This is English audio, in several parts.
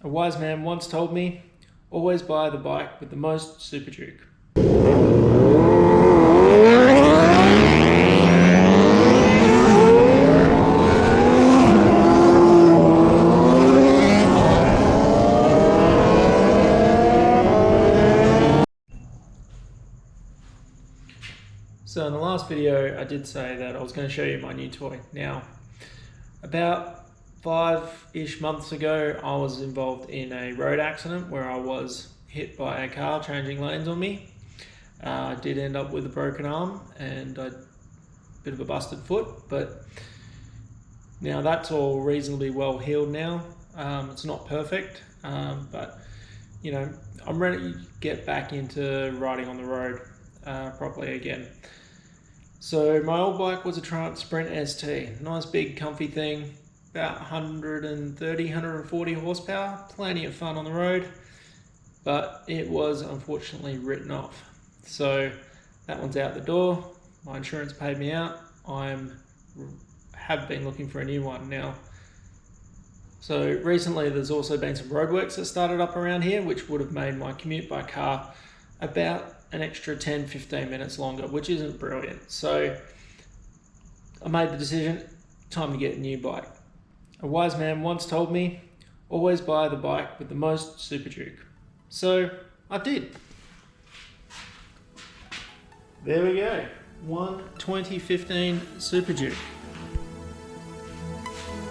A wise man once told me, always buy the bike with the most Superduke. So in the last video, I did say that I was going to show you my new toy. Now, about 5-ish months ago, I was involved in a road accident where I was hit by a car changing lanes on me. I did end up with a broken arm and a bit of a busted foot, but now that's all reasonably well healed now. It's not perfect, but you know, I'm ready to get back into riding on the road properly again. So my old bike was a Triumph Sprint ST, nice big comfy thing, about 130, 140 horsepower, plenty of fun on the road, but it was unfortunately written off. So that one's out the door, my insurance paid me out, have been looking for a new one now. So recently there's also been some roadworks that started up around here, which would have made my commute by car about an extra 10-15 minutes longer, which isn't brilliant. So I made the decision, time to get a new bike. A wise man once told me, always buy the bike with the most Superduke. So I did. There we go, one 2015 Superduke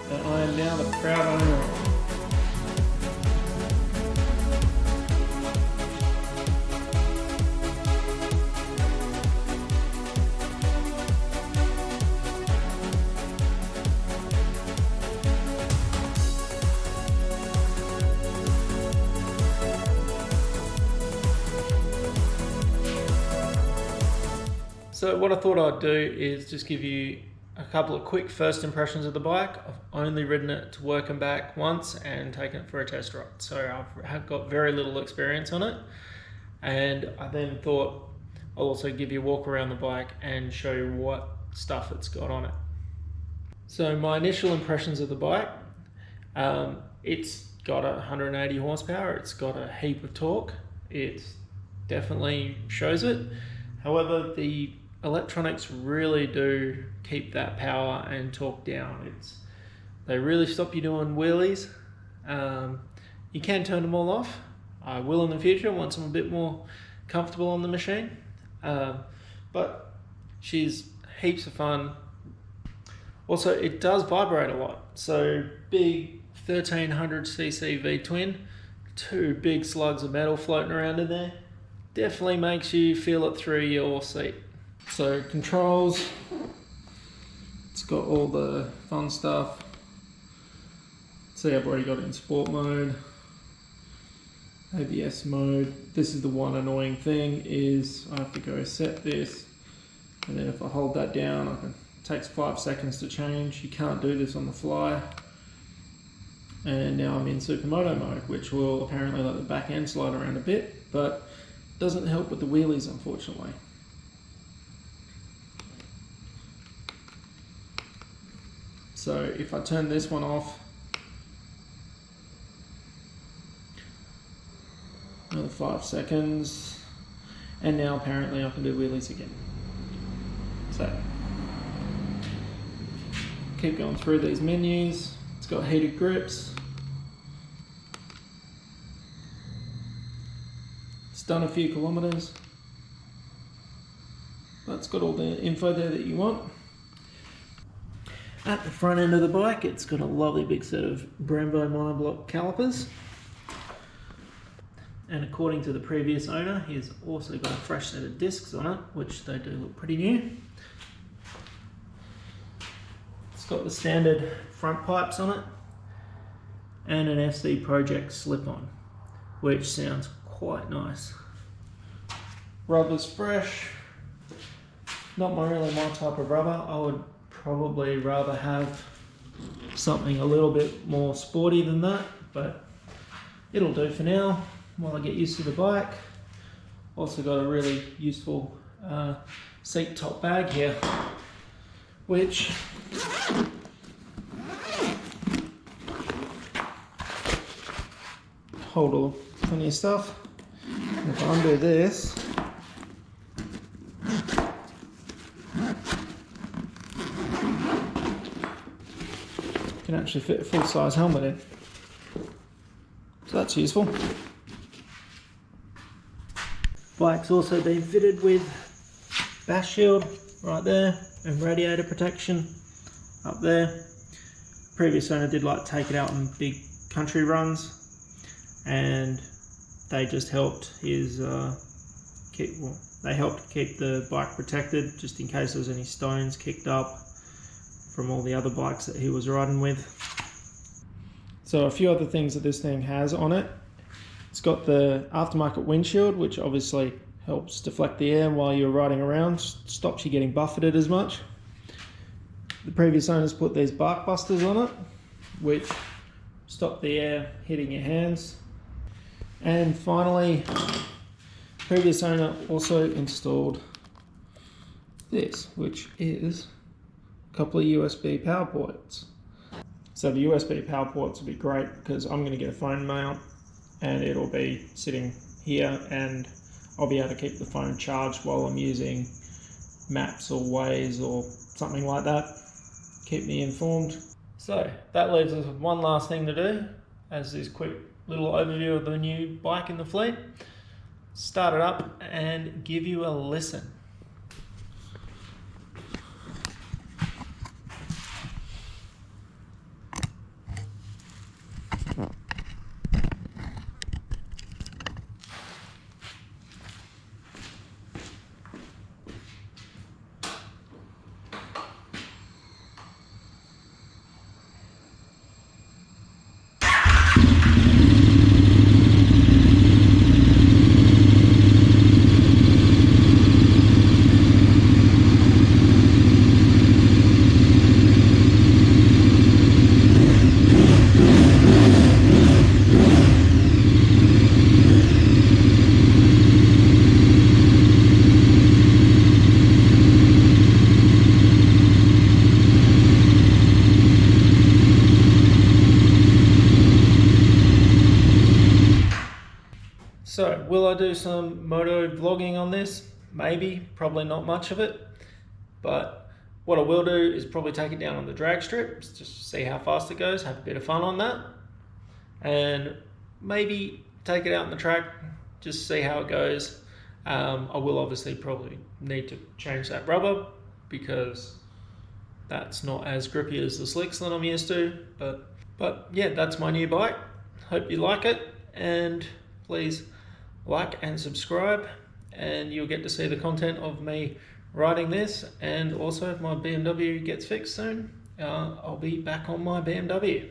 that I am now the proud owner of. So what I thought I'd do is just give you a couple of quick first impressions of the bike. I've only ridden it to work and back once and taken it for a test ride. So I've got very little experience on it. And I then thought I'll also give you a walk around the bike and show you what stuff it's got on it. So my initial impressions of the bike, it's got 180 horsepower, it's got a heap of torque, it definitely shows it. However, the electronics really do keep that power and torque down. They really stop you doing wheelies. You can turn them all off. I will in the future once I'm a bit more comfortable on the machine. But she's heaps of fun. Also, it does vibrate a lot. So big 1300cc V-twin, two big slugs of metal floating around in there. Definitely makes you feel it through your seat. So controls, it's got all the fun stuff. See, I've already got it in sport mode, ABS mode. This is the one annoying thing, is I have to go set this, and then if I hold that down, it takes 5 seconds to change. You can't do this on the fly. And now I'm in supermoto mode, which will apparently let the back end slide around a bit, but doesn't help with the wheelies, unfortunately. So if I turn this one off, another 5 seconds, and now apparently I can do wheelies again. So keep going through these menus. It's got heated grips. It's done a few kilometers. That's got all the info there that you want. At the front end of the bike, it's got a lovely big set of Brembo monoblock calipers. And according to the previous owner, he's also got a fresh set of discs on it, which they do look pretty new. It's got the standard front pipes on it and an FC Project slip-on, which sounds quite nice. Rubber's fresh. Not really my type of rubber. I would probably rather have something a little bit more sporty than that, but it'll do for now while I get used to the bike. Also got a really useful seat top bag here, which hold plenty of stuff. And if I undo this, you can actually fit a full-size helmet in. So that's useful. Bike's also been fitted with bash shield right there and radiator protection up there. Previous owner did like take it out on big country runs, and they just helped his they helped keep the bike protected just in case there was any stones kicked up from all the other bikes that he was riding with. So a few other things that this thing has on it. It's got the aftermarket windshield, which obviously helps deflect the air while you're riding around, stops you getting buffeted as much. The previous owners put these bark busters on it, which stop the air hitting your hands. And finally, previous owner also installed this, which is a couple of USB power ports. So the USB power ports will be great because I'm going to get a phone mount and it'll be sitting here, and I'll be able to keep the phone charged while I'm using maps or Waze or something like that. Keep me informed. So that leaves us with one last thing to do as this quick little overview of the new bike in the fleet. Start it up and give you a listen. So, will I do some moto vlogging on this? Maybe, probably not much of it. But what I will do is probably take it down on the drag strip, just see how fast it goes, have a bit of fun on that. And maybe take it out on the track, just see how it goes. I will obviously probably need to change that rubber because that's not as grippy as the slicks that I'm used to. But yeah, that's my new bike. Hope you like it, and please like and subscribe, and you'll get to see the content of me riding this. And also, if my BMW gets fixed soon, I'll be back on my BMW.